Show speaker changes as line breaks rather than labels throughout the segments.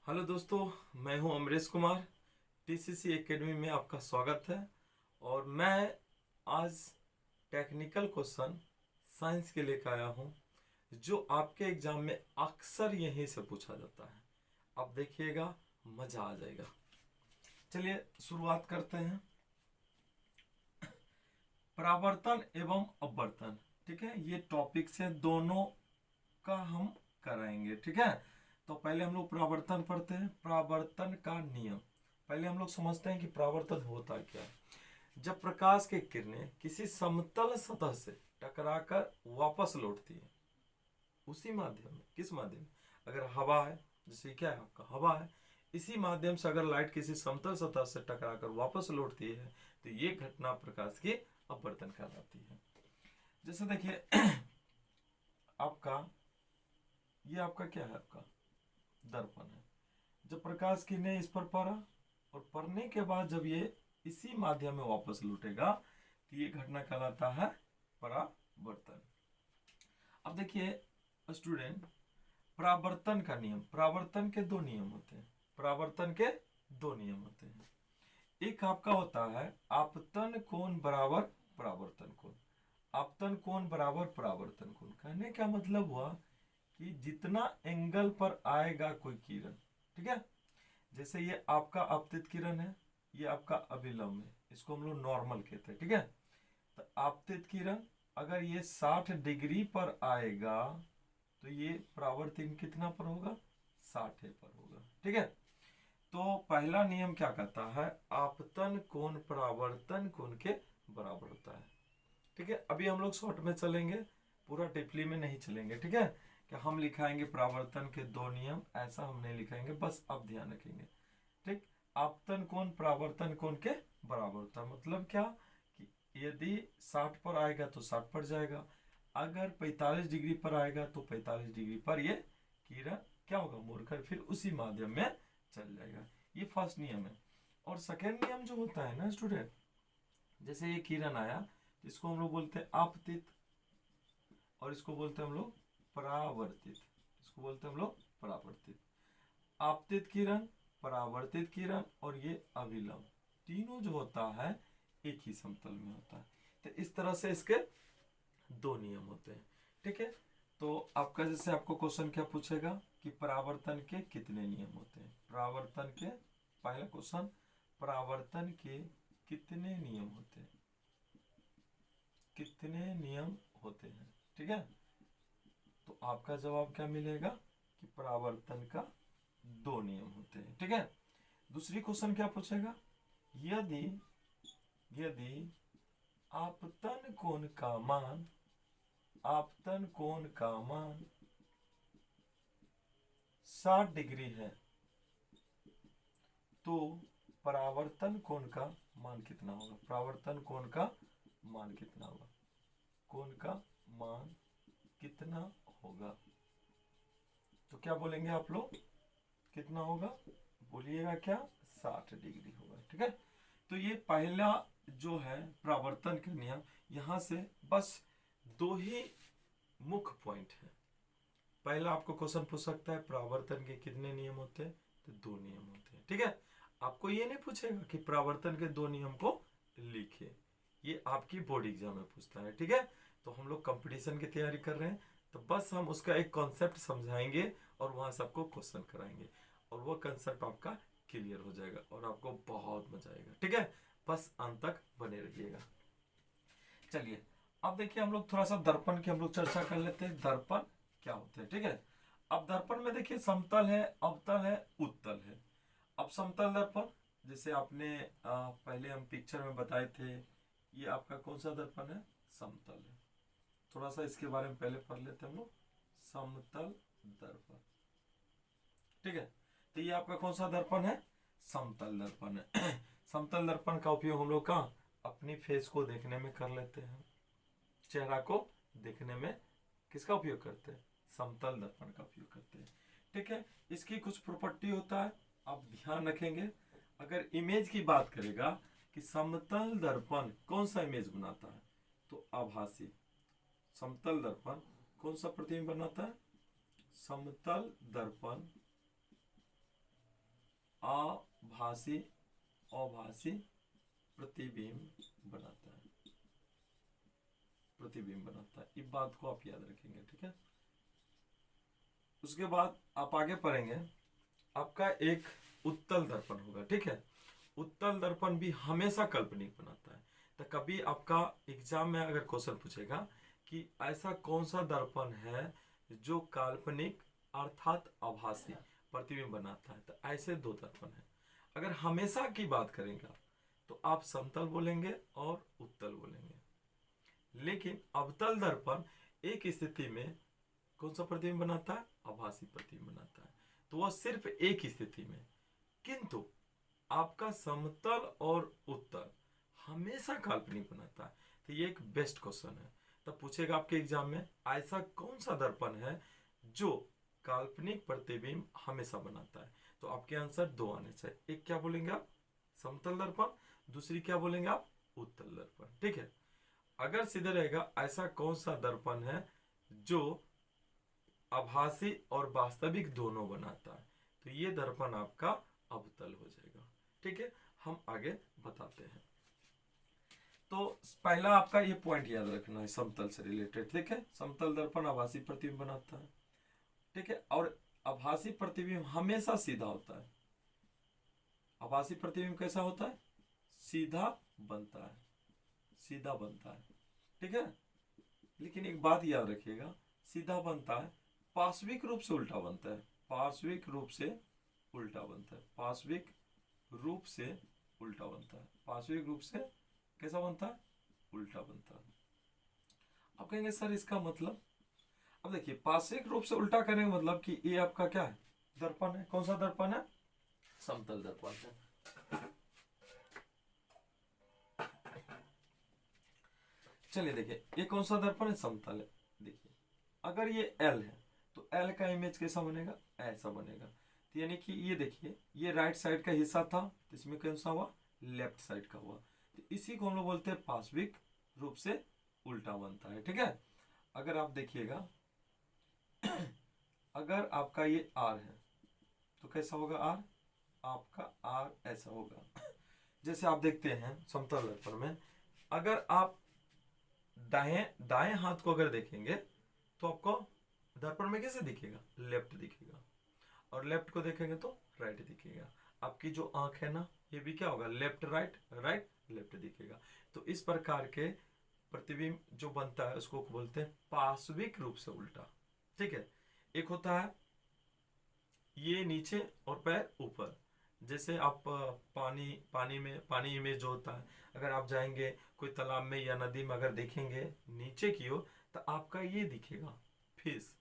Hello दोस्तों, मैं हूं अमरीश कुमार। टीसीसी एकेडमी में आपका स्वागत है। और मैं आज टेक्निकल क्वेश्चन साइंस के लेकर आया हूं, जो आपके एग्जाम में अक्सर यहीं से पूछा जाता है। अब देखिएगा, मजा आ जाएगा। चलिए शुरुआत करते हैं। परावर्तन एवं अपवर्तन, ठीक है, ये टॉपिक से दोनों का हम कराएंगे, ठीक है। तो पहले हम लोग परावर्तन पढ़ते हैं। परावर्तन का नियम पहले हम लोग समझते हैं कि परावर्तन होता क्या है। जब प्रकाश की किरणें किसी समतल सतह से टकराकर वापस लौटती है, उसी माध्यम में, किस माध्यम में, अगर हवा है, जैसे क्या है आपका हवा है, इसी माध्यम से अगर लाइट किसी समतल सतह से टकराकर वापस लौटती है तो ये घटना प्रकाश की अपवर्तन कहलाती है। जैसे देखिए आपका ये आपका क्या है, आपका दर्पण है। जब प्रकाश किरणें इस पर पड़ा और पड़ने के बाद जब ये इसी माध्यम में वापस लौटेगा तो ये घटना कहलाता है परावर्तन। अब देखिए स्टूडेंट, परावर्तन का नियम, परावर्तन के दो नियम होते हैं। परावर्तन के दो नियम होते हैं। एक आपका होता है आपतन कोण बराबर परावर्तन कोण। आपतन कोण बराबर परावर्तन कोण, कहने का मतलब हुआ कि जितना एंगल पर आएगा कोई किरण, ठीक है, जैसे ये आपका आपतित किरण है, ये आपका अभिलंब है, इसको हम लोग नॉर्मल कहते हैं, ठीक है। तो आपतित किरण अगर ये 60 डिग्री पर आएगा तो ये परावर्तन कितना पर होगा, 60 पर होगा, ठीक है। तो पहला नियम क्या कहता है, आपतन कोण परावर्तन कोण के बराबर होता है, ठीक है। अभी हम लोग शॉर्ट में चलेंगे, पूरा टिपली में नहीं चलेंगे, ठीक है। कि हम लिखाएंगे परावर्तन के दो नियम, ऐसा हम नहीं लिखाएंगे, बस अब ध्यान रखेंगे, ठीक। आपतन कोण परावर्तन कोण के बराबर होता है, मतलब क्या कि यदि 60 पर आएगा तो 60 पर जाएगा, अगर 45 डिग्री पर आएगा तो 45 डिग्री पर ये किरण क्या होगा, मुड़कर फिर उसी माध्यम में चल जाएगा। ये फर्स्ट नियम है। और सेकेंड नियम जो होता है ना स्टूडेंट, जैसे ये किरण आया, इसको हम लोग बोलते हैं आपतित और इसको बोलते हैं हम लोग परावर्तित। इसको बोलते हैं हम लोग परावर्तित। आपतित किरण, परावर्तित किरण और ये अभिलंब, तीनों जो होता है एक ही समतल में होता है। तो इस तरह से इसके दो नियम होते हैं, ठीक है। तो आपका जैसे आपको क्वेश्चन क्या पूछेगा कि परावर्तन के कितने नियम होते हैं। परावर्तन के पहला क्वेश्चन, परावर्तन के कितने नियम होते हैं, कितने नियम होते हैं, ठीक है। तो आपका जवाब क्या मिलेगा कि परावर्तन का दो नियम होते हैं, ठीक है। दूसरी क्वेश्चन क्या पूछेगा, यदि यदि आपतन कोण का मान, आपतन कोण का मान 60 डिग्री है तो परावर्तन कोण का मान कितना होगा। परावर्तन कोण का मान कितना होगा, कोण का मान कितना होगा। तो क्या बोलेंगे आप लोग, कितना होगा, बोलिएगा क्या, 60 डिग्री होगा, ठीक है। तो ये पहला जो है परावर्तन का नियम, यहां से बस दो ही मुख्य पॉइंट है। पहला आपको क्वेश्चन पूछ सकता है परावर्तन के कितने नियम होते हैं, तो दो नियम होते हैं, ठीक है। आपको ये नहीं पूछेगा कि परावर्तन के दो नियम को लिखिए, ये आपकी बोर्ड एग्जाम में पूछता है, ठीक है। तो हम लोग कंपटीशन की तैयारी कर रहे हैं, तो बस हम उसका एक कॉन्सेप्ट समझाएंगे और वहां सबको क्वेश्चन कराएंगे और वो कंसेप्ट आपका क्लियर हो जाएगा और आपको बहुत मजा आएगा, ठीक है। बस अंत तक बने रहिएगा। चलिए अब देखिए, हम लोग थोड़ा सा दर्पण की हम लोग चर्चा कर लेते हैं, दर्पण क्या होते हैं, ठीक है। अब दर्पण में देखिए समतल है, अवतल है, उत्तल है। अब समतल दर्पण, जैसे आपने पहले हम पिक्चर में बताए थे, ये आपका कौन सा दर्पण है, समतल है। थोड़ा सा इसके बारे में पहले पढ़ लेते हैं हम लोग, समतल दर्पण, ठीक है। तो ये आपका कौन सा दर्पण है, समतल दर्पण है। समतल दर्पण का उपयोग हम लोग कहाँ, अपनी फेस को देखने में कर लेते हैं, चेहरा को देखने में किसका उपयोग करते हैं, समतल दर्पण का उपयोग करते हैं, ठीक है। इसकी कुछ प्रॉपर्टी होता है, आप ध्यान रखेंगे। अगर इमेज की बात करेगा कि समतल दर्पण कौन सा इमेज बनाता है, तो आभासी। समतल दर्पण कौन सा प्रतिबिंब बनाता है, समतल दर्पण आभासी अभासी प्रतिबिंब बनाता है, प्रतिबिंब बनाता है। इस बात को आप याद रखेंगे, ठीक है। उसके बाद आप आगे पढ़ेंगे, आपका एक उत्तल दर्पण होगा, ठीक है। उत्तल दर्पण भी हमेशा काल्पनिक बनाता है। तो कभी आपका एग्जाम में अगर क्वेश्चन पूछेगा कि ऐसा कौन सा दर्पण है जो काल्पनिक अर्थात आभासी प्रतिबिंब बनाता है, तो ऐसे दो दर्पण है। अगर हमेशा की बात करेंगे तो आप समतल बोलेंगे और उत्तल बोलेंगे। लेकिन अवतल दर्पण एक स्थिति में कौन सा प्रतिबिंब बनाता है, आभासी प्रतिबिंब बनाता है। तो वह सिर्फ एक स्थिति में, किंतु आपका समतल और उत्तल हमेशा काल्पनिक बनाता है। तो ये एक बेस्ट क्वेश्चन है। तब पूछेगा आपके एग्जाम में, ऐसा कौन सा दर्पण है जो काल्पनिक प्रतिबिंब हमेशा बनाता है। तो आपके आंसर दो आने चाहिए। एक क्या बोलेंगे आप, समतल दर्पण, दूसरी क्या बोलेंगे आप, उत्तल दर्पण, ठीक है। अगर सीधे रहेगा ऐसा कौन सा दर्पण है जो आभासी और वास्तविक दोनों बनाता है, तो ये दर्पण आपका अवतल हो जाएगा, ठीक है। हम आगे बताते हैं। तो पहला आपका ये पॉइंट याद रखना है समतल से रिलेटेड, ठीक है। समतल दर्पण आभासी प्रतिबिंब बनाता है, ठीक है। और आभासी प्रतिबिंब हमेशा सीधा होता है। आभासी प्रतिबिंब कैसा होता है, सीधा बनता है, सीधा बनता है, ठीक है। लेकिन एक बात याद रखिएगा, सीधा बनता है, पार्श्विक रूप से उल्टा बनता है, पार्श्विक रूप से उल्टा बनता है, पार्श्विक रूप से उल्टा बनता है, पार्श्विक रूप से कैसा बनता है, उल्टा बनता है। आप कहेंगे सर इसका मतलब, अब देखिए पार्श्विक रूप से उल्टा करने का मतलब कि ये आपका क्या है, दर्पण है। कौन सा दर्पण है, समतल दर्पण है। चलिए देखिए ये कौन सा दर्पण है, समतल है। देखिए अगर ये L है तो L का इमेज कैसा बनेगा, ऐसा बनेगा। तो यानी कि ये देखिए ये राइट साइड का हिस्सा था, तो इसमें कौन सा हुआ, लेफ्ट साइड का हुआ। तो इसी को हम लोग बोलते हैं पार्श्विक रूप से उल्टा बनता है, ठीक है। अगर आप देखिएगा अगर आपका ये R है तो कैसा होगा R, आपका R ऐसा होगा। जैसे आप देखते हैं समतल दर्पण में, अगर आप दाएं हाथ को अगर देखेंगे तो आपको दर्पण में कैसे दिखेगा, लेफ्ट दिखेगा, और लेफ्ट को देखेंगे तो राइट दिखेगा। आपकी जो आंख है ना, ये भी क्या होगा, लेफ्ट राइट, राइट लेफ्ट दिखेगा। तो इस प्रकार के प्रतिबिंब जो बनता है उसको बोलते हैं पार्श्विक रूप से उल्टा, ठीक है। एक होता है ये नीचे और पैर ऊपर, जैसे आप पानी इमेज जो होता है, अगर आप जाएंगे कोई तालाब में या नदी में अगर देखेंगे नीचे की ओर तो आपका ये दिखेगा फिश,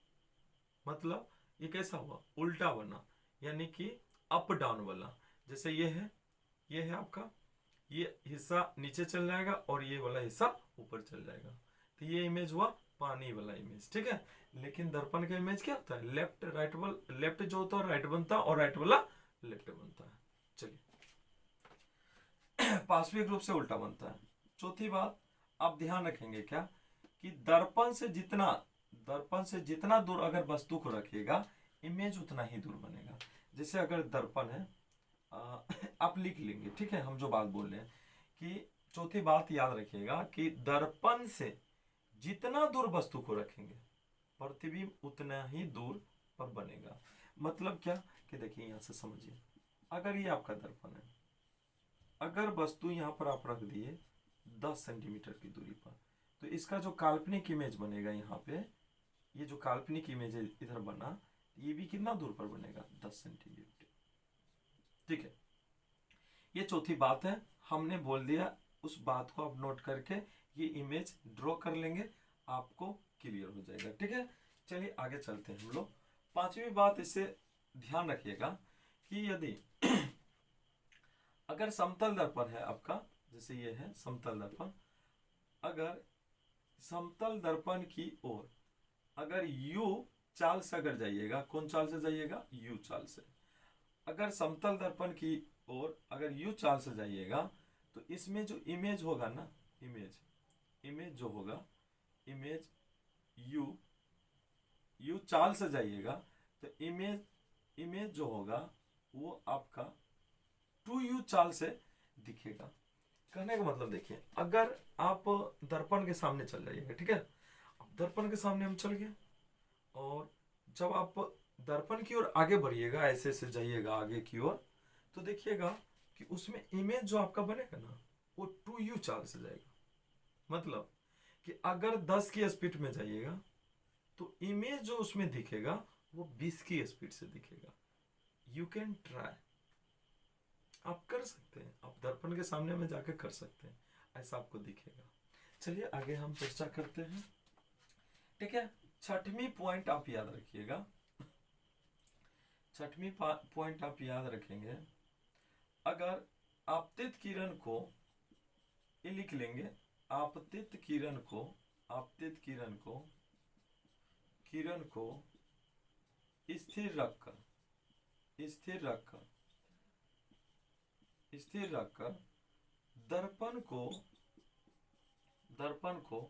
मतलब ये कैसा हुआ, उल्टा बना, यानी कि अप डाउन वाला। जैसे ये है आपका, ये हिस्सा नीचे चल जाएगा और ये वाला हिस्सा ऊपर चल जाएगा। तो ये इमेज हुआ पानी वाला इमेज, ठीक है। लेकिन दर्पण का इमेज क्या होता है, लेफ्ट राइट वाला, लेफ्ट जो होता है राइट बनता है और राइट वाला लेफ्ट बनता है। चलिए पार्श्विक रूप से उल्टा बनता है। चौथी बात आप ध्यान रखेंगे क्या, कि दर्पण से जितना दूर अगर वस्तु को रखिएगा इमेज उतना ही दूर बनेगा। जैसे अगर दर्पण है आप लिख लेंगे, ठीक है, हम जो बात बोल रहे हैं कि चौथी बात याद रखिएगा कि दर्पण से जितना दूर वस्तु को रखेंगे प्रतिबिंब उतना ही दूर पर बनेगा। मतलब क्या, कि देखिए यहां से समझिए, अगर ये आपका दर्पण है, अगर वस्तु यहां पर आप रख दिए 10 सेंटीमीटर की दूरी पर, तो इसका जो काल्पनिक इमेज बनेगा यहाँ पे, ये जो काल्पनिक इमेज इधर बना, ये भी कितना दूर पर बनेगा, 10 सेंटीमीटर, ठीक है। ये चौथी बात है, हमने बोल दिया, उस बात को आप नोट करके ये इमेज ड्रॉ कर लेंगे, आपको क्लियर हो जाएगा, ठीक है। चलिए आगे चलते हैं हम लोग। पांचवी बात, इससे ध्यान रखिएगा कि यदि अगर समतल दर्पण है आपका, जैसे ये है समतल दर्पण, अगर समतल दर्पण की ओर अगर यू चाल से अगर जाइएगा, कौन चाल से जाइएगा, यू चाल से, अगर समतल दर्पण की ओर अगर यू चाल से जाइएगा तो इसमें जो इमेज होगा ना, इमेज जो होगा, इमेज यू चाल से जाइएगा तो इमेज जो होगा वो आपका 2u चाल से दिखेगा। कहने का मतलब देखिए, अगर आप दर्पण के सामने चल जाइएगा, ठीक है, अब दर्पण के सामने हम चल गए, और जब आप दर्पण की ओर आगे बढ़िएगा, ऐसे से जाइएगा आगे की ओर, तो देखिएगा कि उसमें इमेज जो आपका बनेगा ना, वो 2u चाल से जाएगा। मतलब कि अगर 10 की स्पीड में जाइएगा तो इमेज जो उसमें दिखेगा वो 20 की स्पीड से दिखेगा। यू कैन ट्राई, आप कर सकते हैं, आप दर्पण के सामने में जाकर कर सकते हैं, ऐसा आपको दिखेगा। चलिए आगे हम चर्चा करते हैं, ठीक है। छठवीं पॉइंट आप याद रखिएगा, छठवीं पॉइंट आप याद रखेंगे, अगर आपतित किरण को, ये लिख लेंगे, आपतित किरण को, आपतित किरण को स्थिर रखकर, स्थिर रखकर, स्थिर रखकर दर्पण को, दर्पण को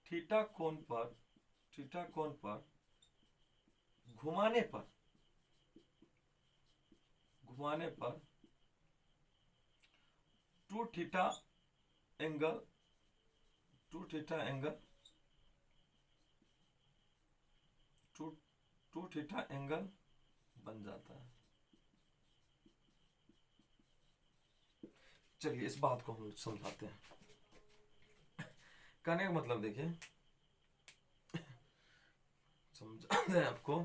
थीटा कोण पर, थीटा कोण पर घुमाने पर, घुमाने पर 2 theta angle, 2 theta angle, 2 theta angle बन जाता है। चलिए इस बात को हम समझाते हैं। कहने का मतलब देखिए, समझाते हैं आपको।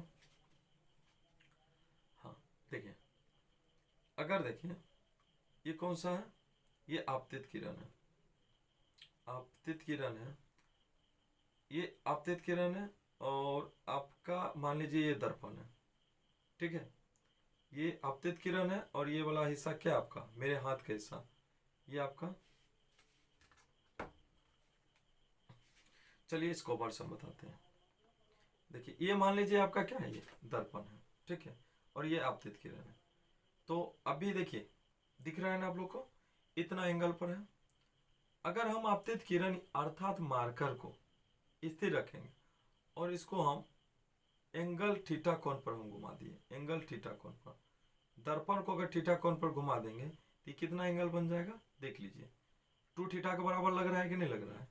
हाँ देखिए, अगर देखिए ये कौन सा है, ये आपतित किरण है, आपतित किरण है, ये आपतित किरण है, और आपका मान लीजिए ये दर्पण है, ठीक है, ये आपतित किरण है, और ये वाला हिस्सा क्या आपका, मेरे हाथ का हिस्सा, ये आपका। चलिए इसको और से बताते हैं। देखिए ये मान लीजिए आपका क्या है, ये दर्पण है, ठीक है, और ये आपतित किरण है। तो अभी देखिए दिख रहा है ना आप लोग को, इतना एंगल पर है। अगर हम आपतित किरण अर्थात मार्कर को स्थिर रखेंगे और इसको हम एंगल थीटा कोण पर हम घुमा दिए, एंगल थीटा कोण पर, दर्पण को अगर थीटा कोण पर घुमा देंगे तो कितना एंगल बन जाएगा, देख लीजिए। 2 थीटा के बराबर लग रहा है कि नहीं लग रहा है,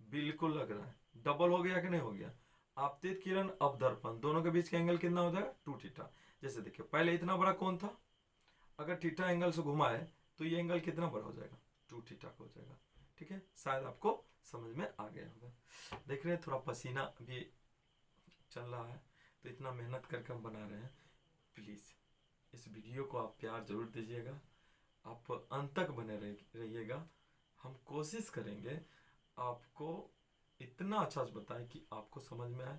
बिल्कुल लग रहा है। डबल हो गया कि नहीं हो गया, आपतित किरण अब दर्पण, दोनों के बीच का एंगल कितना हो जाएगा, 2 थीटा। जैसे देखिए पहले इतना बड़ा कोण था, अगर थीटा एंगल से घुमाए तो ये एंगल कितना बड़ा हो जाएगा, 2 थीटा का हो जाएगा, ठीक है। शायद आपको समझ में आ गया होगा। देख रहे हैं थोड़ा पसीना भी चल रहा है, तो इतना मेहनत करके हम बना रहे हैं। प्लीज़ इस वीडियो को आप प्यार जरूर दीजिएगा, आप अंत तक बने रहिएगा। हम कोशिश करेंगे आपको इतना अच्छा से बताएं कि आपको समझ में आए,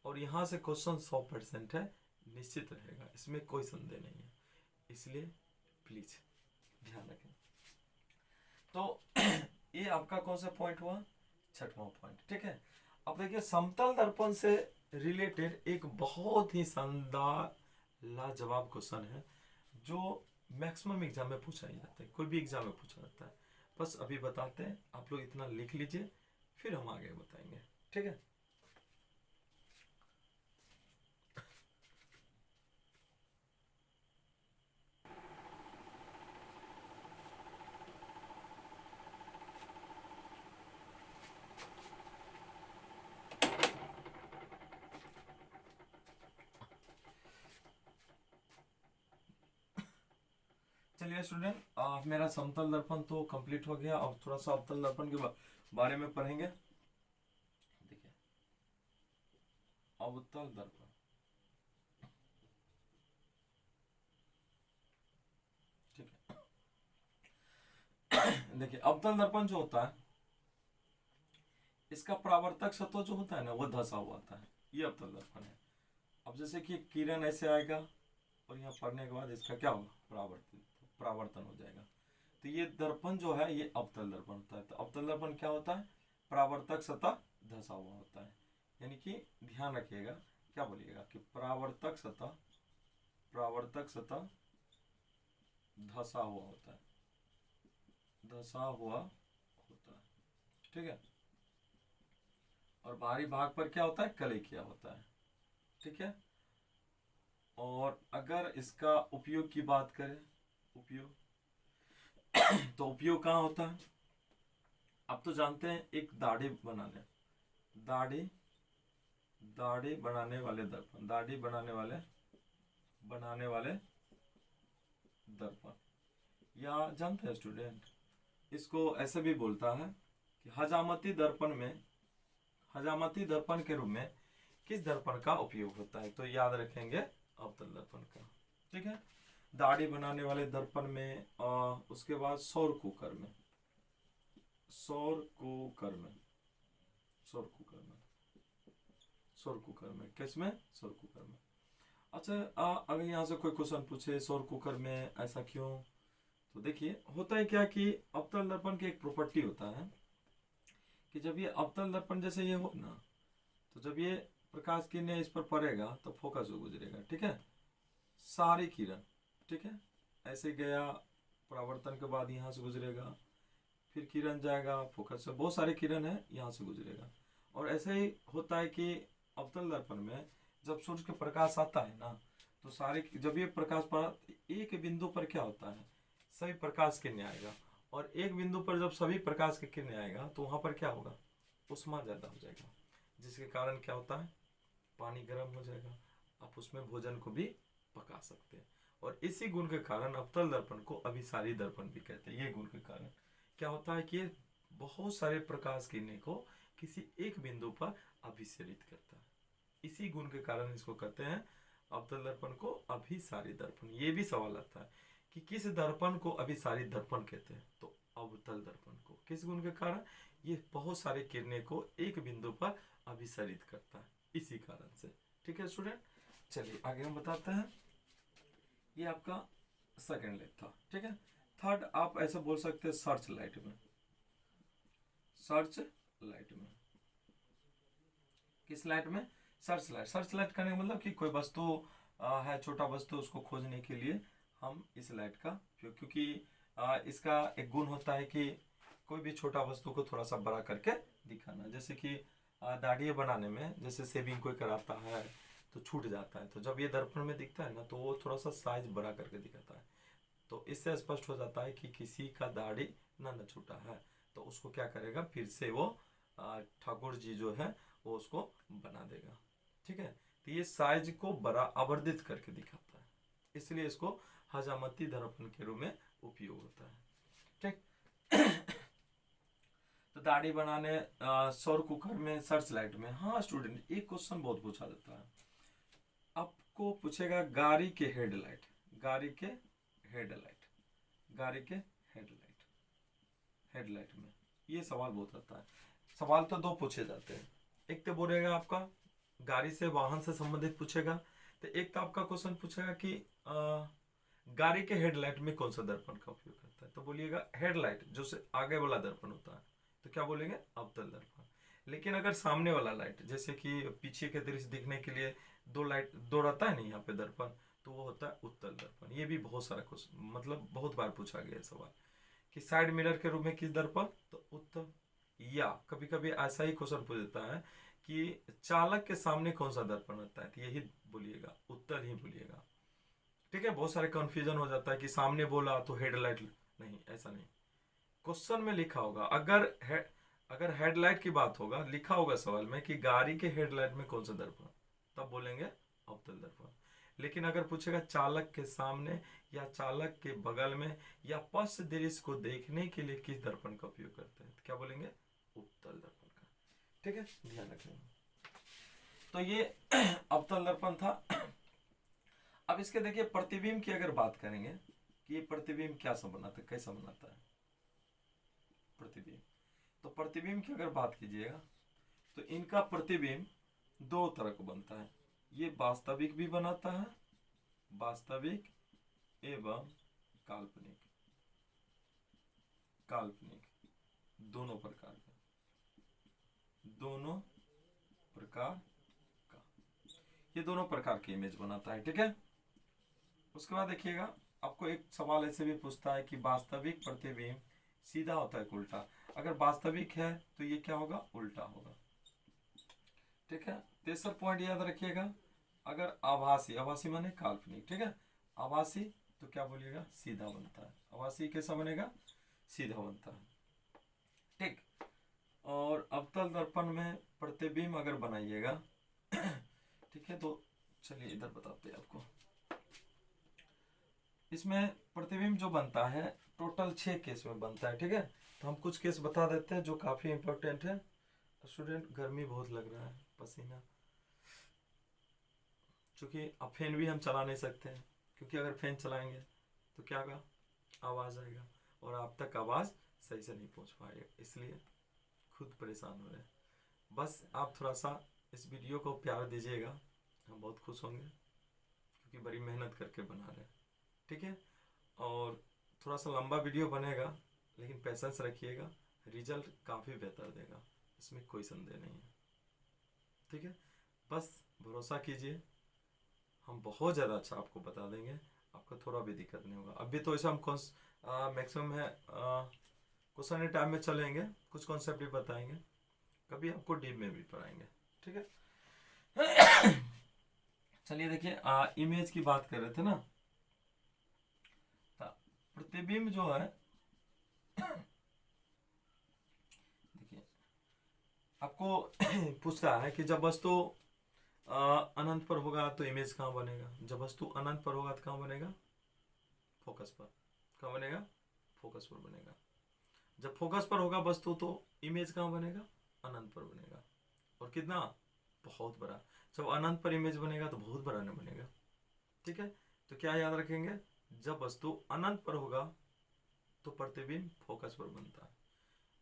और यहाँ से क्वेश्चन 100% है, निश्चित रहेगा, इसमें कोई संदेह नहीं है, इसलिए प्लीज ध्यान रखें। तो ये आपका कौन सा पॉइंट हुआ, छठवां पॉइंट, ठीक है। अब देखिए समतल दर्पण से रिलेटेड एक बहुत ही शानदार लाजवाब क्वेश्चन है, जो मैक्सिमम एग्जाम में पूछा ही जाता है, कोई भी एग्जाम में पूछा जाता है। बस अभी बताते हैं, आप लोग इतना लिख लीजिए, फिर हम आगे बताएंगे, ठीक है। चलिए स्टूडेंट, मेरा समतल दर्पण तो कंप्लीट हो गया। अब थोड़ा सा अवतल दर्पण के बारे में पढ़ेंगे। देखिए अवतल दर्पण, ठीक है। देखिए अवतल दर्पण जो होता है, इसका परावर्तक सतह जो होता है ना, वो धंसा हुआ होता है, ये अवतल दर्पण है। अब जैसे कि किरण ऐसे आएगा और यहाँ पढ़ने के बाद इसका क्या होगा, परावर्तन हो जाएगा। तो ये दर्पण जो है ये अवतल दर्पण होता है। तो अवतल दर्पण क्या होता है, परावर्तक सतह धंसा हुआ होता है। यानी कि ध्यान रखिएगा, क्या बोलिएगा कि परावर्तक सतह, परावर्तक सतह धंसा हुआ होता है, धंसा हुआ होता है, ठीक है। और बाहरी भाग पर क्या होता है, कलई किया होता है, ठीक है। और अगर इसका उपयोग की बात करें उपयोग। तो उपयोग कहाँ होता है? अब तो जानते हैं एक दाढ़ी बनाने वाले दर्पण, बनाने वाले दर्पण, या जानते हैं स्टूडेंट, इसको ऐसे भी बोलता है कि हजामती दर्पण के रूप में किस दर्पण का उपयोग होता है? तो याद रखेंगे अवतल दर्पण का। ठीक है, दाढ़ी बनाने वाले दर्पण में, और उसके बाद सौर कुकर में किसमें? सौर कुकर में। अच्छा, अगर यहाँ से कोई क्वेश्चन पूछे सौर कुकर में ऐसा क्यों, तो देखिए होता है क्या कि अवतल दर्पण की एक प्रॉपर्टी होता है कि जब ये अवतल दर्पण जैसे ये हो ना, तो जब ये प्रकाश किरणें इस पर पड़ेगा तो फोकस से गुजरेगा। ठीक है, सारी किरण, ठीक है, ऐसे गया, परावर्तन के बाद यहाँ से गुजरेगा, फिर किरण जाएगा फोकस से, बहुत सारे किरण है यहाँ से गुजरेगा। और ऐसे ही होता है कि अवतल दर्पण में जब सूर्य के प्रकाश आता है ना, तो सारे, जब ये प्रकाश पर एक बिंदु पर क्या होता है, सभी प्रकाश किरणें आएगा, और एक बिंदु पर जब सभी प्रकाश के किरणें आएगा तो वहां पर क्या होगा, उष्मा ज्यादा हो जाएगा, जिसके कारण क्या होता है, पानी गर्म हो जाएगा, आप उसमें भोजन को भी पका सकते हैं। और इसी गुण के कारण अवतल दर्पण को अभिसारी दर्पण भी कहते हैं। ये गुण के कारण क्या होता है कि बहुत सारे प्रकाश किरणें को किसी एक बिंदु पर अभिसरित करता है। इसी गुण के कारण इसको कहते हैं अवतल दर्पण को अभिसारी दर्पण। ये भी सवाल आता है कि किस दर्पण को अभिसारी दर्पण कहते हैं, तो अवतल दर्पण को। किस गुण के कारण? ये बहुत सारे किरणें को एक बिंदु पर अभिसरित करता है, इसी कारण से। ठीक है स्टूडेंट, चलिए आगे हम बताते हैं। ये आपका सेकेंड लाइट था। ठीक है, थर्ड आप ऐसे बोल सकते हैं सर्च लाइट में। किस लाइट में? सर्च लाइट करने का मतलब कि कोई वस्तु है, छोटा वस्तु, उसको खोजने के लिए हम इस लाइट का, क्योंकि इसका एक गुण होता है कि कोई भी छोटा वस्तु को थोड़ा सा बड़ा करके दिखाना। जैसे कि दाढ़ी बनाने में जैसे शेविंग कोई कराता है तो छूट जाता है, तो जब ये दर्पण में दिखता है ना, तो वो थोड़ा सा साइज बड़ा करके दिखाता है, तो इससे स्पष्ट हो जाता है कि किसी का दाढ़ी न छूटा है, तो उसको क्या करेगा, फिर से वो ठाकुर जी जो है वो उसको बना देगा। ठीक है, तो ये साइज को बड़ा आवर्धित करके दिखाता है, इसलिए इसको हजामती दर्पण के रूप में उपयोग होता है। ठीक तो दाढ़ी बनाने, सौर कुकर में, सर्च लाइट में। हाँ स्टूडेंट, एक क्वेश्चन बहुत पूछा जाता है, आपको पूछेगा गाड़ी के हेडलाइट में, ये सवाल बहुत आता है। सवाल तो दो पूछे जाते हैं, एक तो बोलेगा आपका गाड़ी से, वाहन से संबंधित पूछेगा, तो एक तो आपका क्वेश्चन पूछेगा कि गाड़ी के हेडलाइट में कौन सा दर्पण का उपयोग करता है, तो बोलिएगा हेडलाइट जो से आगे वाला दर्पण होता है, तो क्या बोलेंगे, अवतल दर्पण। लेकिन अगर सामने वाला लाइट, जैसे कि पीछे के दृश्य दिखने के लिए दो रहता है नहीं यहाँ पे दर्पण, तो वो होता है उत्तल दर्पण। ये भी बहुत सारा क्वेश्चन, मतलब बहुत बार पूछा गया सवाल कि साइड मिरर के रूप में किस दर्पण, तो उत्तल। या कभी कभी ऐसा ही क्वेश्चन पूछ देता है कि चालक के सामने कौन सा दर्पण होता है, तो यही बोलिएगा, उत्तल ही बोलिएगा। ठीक है, बहुत सारे कंफ्यूजन हो जाता है कि सामने बोला तो हेडलाइट, नहीं, ऐसा नहीं। क्वेश्चन में लिखा होगा, अगर हेडलाइट की बात होगा, लिखा होगा सवाल में कि गाड़ी के हेडलाइट में कौन सा दर्पण, तब बोलेंगे अवतल दर्पण। लेकिन अगर पूछेगा चालक के सामने या चालक के बगल में या पश्च दृश्य को देखने के लिए किस दर्पण का उपयोग करते हैं, तो क्या बोलेंगे, उत्तल दर्पण का। ठीक है, ध्यान रखेंगे। तो ये अवतल दर्पण था। अब इसके देखिए प्रतिबिंब की अगर बात करेंगे कि ये प्रतिबिंब क्या सब बनाता है, कैसा बनाता है प्रतिबिंब, तो प्रतिबिंब की अगर बात कीजिएगा तो इनका प्रतिबिंब दो तरह का बनता है। ये वास्तविक भी बनाता है, वास्तविक एवं काल्पनिक दोनों प्रकार का ये दोनों प्रकार की इमेज बनाता है। ठीक है, उसके बाद देखिएगा आपको एक सवाल ऐसे भी पूछता है कि वास्तविक प्रतिबिंब सीधा होता है कि उल्टा। अगर वास्तविक है तो ये क्या होगा, उल्टा होगा। ठीक है, तेसर पॉइंट याद रखिएगा, अगर आभासी माने काल्पनिक, ठीक है, आभासी तो क्या बोलिएगा, सीधा बनता है। आभासी कैसा बनेगा, सीधा बनता है। ठीक। और अवतल दर्पण में प्रतिबिंब अगर बनाइएगा ठीक है, तो चलिए इधर बताते हैं आपको। इसमें प्रतिबिंब जो बनता है टोटल 6 केस में बनता है। ठीक है, तो हम कुछ केस बता देते हैं जो काफी इंपॉर्टेंट है। स्टूडेंट, गर्मी बहुत लग रहा है, पसीना, क्योंकि अब फैन भी हम चला नहीं सकते हैं, क्योंकि अगर फैन चलाएंगे तो क्या होगा, आवाज़ आएगा और आप तक आवाज़ सही से नहीं पहुंच पाएगा, इसलिए खुद परेशान हो रहे हैं। बस आप थोड़ा सा इस वीडियो को प्यार दीजिएगा, हम बहुत खुश होंगे, क्योंकि बड़ी मेहनत करके बना रहे हैं। ठीक है, और थोड़ा सा लंबा वीडियो बनेगा, लेकिन पेशेंस रखिएगा, रिजल्ट काफ़ी बेहतर देगा, इसमें कोई संदेह नहीं है। ठीक है, बस भरोसा कीजिए, हम बहुत ज़्यादा अच्छा आपको बता देंगे, आपको थोड़ा भी दिक्कत नहीं होगा। अभी तो ऐसा हम मैक्सिमम है क्वेश्चन टाइम में चलेंगे, कुछ कॉन्सेप्ट भी बताएंगे, कभी आपको डीप में भी पढ़ाएंगे। ठीक है चलिए देखिए, इमेज की बात कर रहे थे ना, प्रतिबिंब जो है देखिए आपको पूछता है कि जब वस्तु अनंत पर होगा तो इमेज कहाँ बनेगा, जब वस्तु अनंत पर होगा तो कहाँ बनेगा, फोकस पर। कहाँ बनेगा, फोकस पर बनेगा। जब फोकस पर होगा वस्तु तो इमेज कहाँ बनेगा, अनंत पर बनेगा। और कितना, बहुत बड़ा। जब अनंत पर इमेज बनेगा तो बहुत बड़ा नहीं बनेगा। ठीक है, तो क्या याद रखेंगे, जब वस्तु अनंत पर होगा तो प्रतिबिंब फोकस पर बनता है,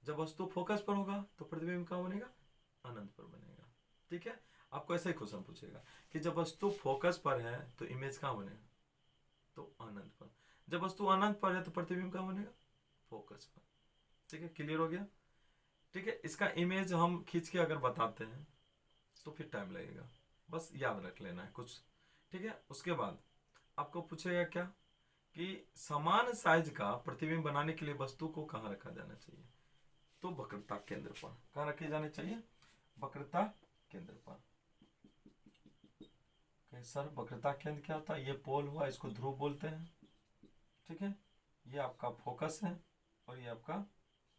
जब वस्तु फोकस पर होगा तो प्रतिबिंब कहाँ बनेगा, अनंत पर बनेगा। ठीक है, आपको ऐसा ही क्वेश्चन पूछेगा कि जब वस्तु फोकस पर है तो इमेज कहाँ बनेगा, तो अनंत पर। जब वस्तु अनंत पर है तो प्रतिबिंब कहाँ बनेगा, फोकस पर। ठीक है, क्लियर हो गया। ठीक है, इसका इमेज हम खींच के अगर बताते हैं तो फिर टाइम लगेगा, बस याद रख लेना है कुछ। ठीक है, उसके बाद आपको पूछेगा क्या कि समान साइज का प्रतिबिंब बनाने के लिए वस्तु को कहाँ रखा जाना चाहिए, तो वक्रता केंद्र पर। कहाँ रखे जाने चाहिए, वक्रता केंद्र पर। सर वक्रता केंद्र क्या होता है, ये पोल हुआ, इसको ध्रुव बोलते हैं। ठीक है, ये आपका फोकस है और ये आपका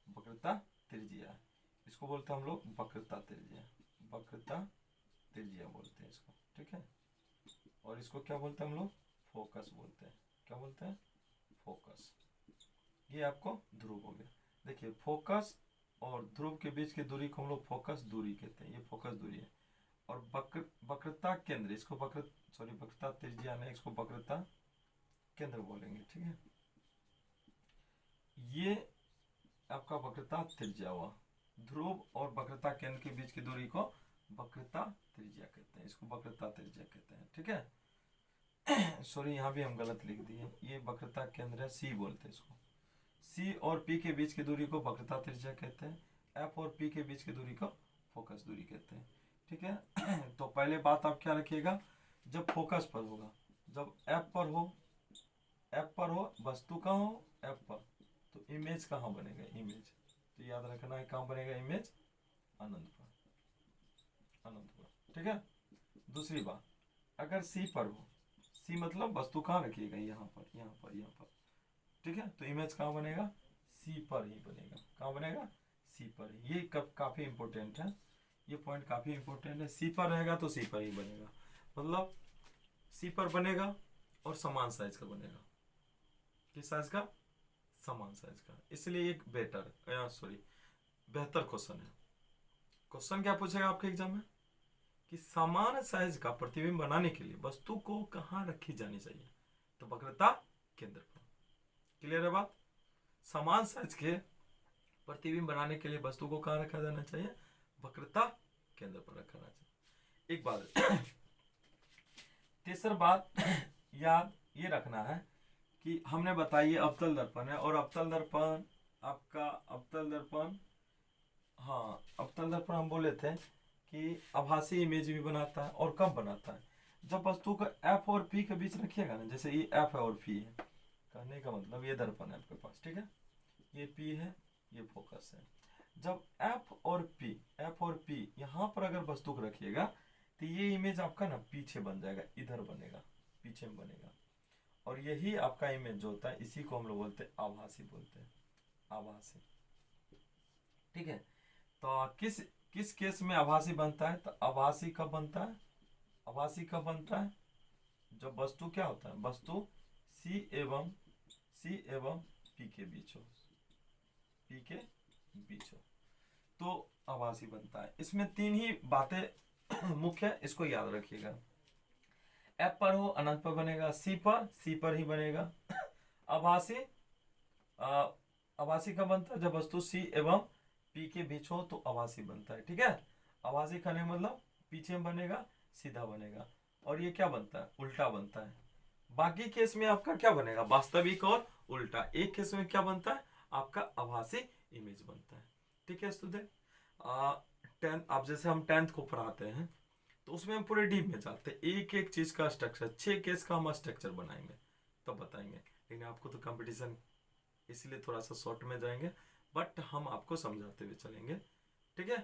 वक्रता त्रिज्या है, इसको बोलते हैं हम लोग वक्रता त्रिज्या, वक्रता त्रिज्या बोलते हैं इसको। ठीक है, और इसको क्या बोलते हैं हम लोग, फोकस बोलते हैं। क्या बोलते हैं, फोकस। ये आपको ध्रुव हो गया। देखिए फोकस और ध्रुव के बीच की दूरी को हम लोग फोकस दूरी कहते हैं, ये फोकस दूरी है। और वक्रता केंद्र, इसको वक्रता त्रिज्या नहीं, इसको वक्रता केंद्र बोलेंगे। ठीक है, ये आपका वक्रता त्रिज्या हुआ। ध्रुव और वक्रता केंद्र के बीच की दूरी को वक्रता त्रिज्या कहते हैं, इसको वक्रता त्रिज्या कहते हैं। ठीक है सॉरी, यहाँ भी हम गलत लिख दिए, ये वक्रता केंद्र है, सी बोलते हैं इसको। सी और पी के बीच की दूरी को वक्रता त्रिज्या कहते हैं, एफ और पी के बीच की दूरी को फोकस दूरी कहते हैं। ठीक है तो पहले बात आप क्या रखिएगा, जब फोकस पर होगा, जब एफ पर हो वस्तु कहाँ हो, एफ पर, तो इमेज कहाँ बनेगा, इमेज, तो याद रखना है कहाँ बनेगा इमेज, अनंत पर, अनंत पर। ठीक है, दूसरी बात, अगर सी पर हो, सी मतलब वस्तु कहाँ रखिएगा, यहाँ पर, यहाँ पर, यहाँ पर। ठीक है, तो इमेज कहाँ बनेगा, सी पर ही बनेगा। कहाँ बनेगा, सी पर ही। ये काफी इंपॉर्टेंट है, ये पॉइंट काफी इंपॉर्टेंट है। सी पर रहेगा तो सी पर ही बनेगा, मतलब सी पर बनेगा और समान साइज का बनेगा। किस साइज का, समान साइज का, इसलिए एक बेहतर क्वेश्चन है। क्वेश्चन क्या पूछेगा आपके एग्जाम में कि समान साइज का प्रतिबिंब बनाने के लिए वस्तु को कहाँ रखी जानी चाहिए, तो वक्रता केंद्र पर। क्लियर है बात, समान साइज के प्रतिबिंब बनाने के लिए वस्तु को कहाँ रखा जाना चाहिए, वक्रता केंद्र पर रखा जाना चाहिए। एक बात तीसरी बात याद ये रखना है कि हमने बताइए अवतल दर्पण है, और अवतल दर्पण आपका अवतल दर्पण, हाँ अवतल दर्पण हम बोले थे कि आभासी इमेज भी बनाता है। और कब बनाता है, जब वस्तु को एफ और पी के बीच रखिएगा ना, जैसे ये एफ है और पी है, कहने का मतलब ये दर्पण है आपके पास। ठीक है, ये पी है, ये फोकस है। जब एफ और पी यहाँ पर अगर वस्तु को रखिएगा तो ये इमेज आपका ना पीछे बन जाएगा, इधर बनेगा, पीछे में बनेगा। और यही आपका इमेज जो होता है, इसी को हम लोग बोलते हैं आभासी, बोलते हैं आभासी। ठीक है, तो किस किस केस में आभासी बनता है? तो आभासी कब बनता है? आभासी कब बनता है? जब वस्तु क्या होता है, वस्तु सी एवं पी के बीच हो, पी के बीच हो तो आभासी बनता है। इसमें तीन ही बातें मुख्य है, इसको याद रखिएगा। एफ पर हो अनंत पर बनेगा, सी पर ही बनेगा। आभासी आभासी कब बनता है? जब वस्तु सी एवं पी के बीच हो तो आभासी बनता है। ठीक है, आभासी करने मतलब पीछे में बनेगा, सीधा बनेगा, और ये क्या बनता है? उल्टा बनता है। बाकी केस में आपका क्या बनेगा? वास्तविक और उल्टा। एक केस में क्या बनता है? आपका आभासी इमेज बनता है। ठीक है स्टूडेंट, टेंथ, आप जैसे हम 10th को पढ़ाते हैं तो उसमें हम पूरे डीप में जाते हैं, एक एक चीज का स्ट्रक्चर, 6 केस का हम स्ट्रक्चर बनाएंगे तब बताएंगे। लेकिन आपको तो कंपटीशन, इसलिए थोड़ा सा शॉर्ट में जाएंगे, बट हम आपको समझाते हुए चलेंगे। ठीक है।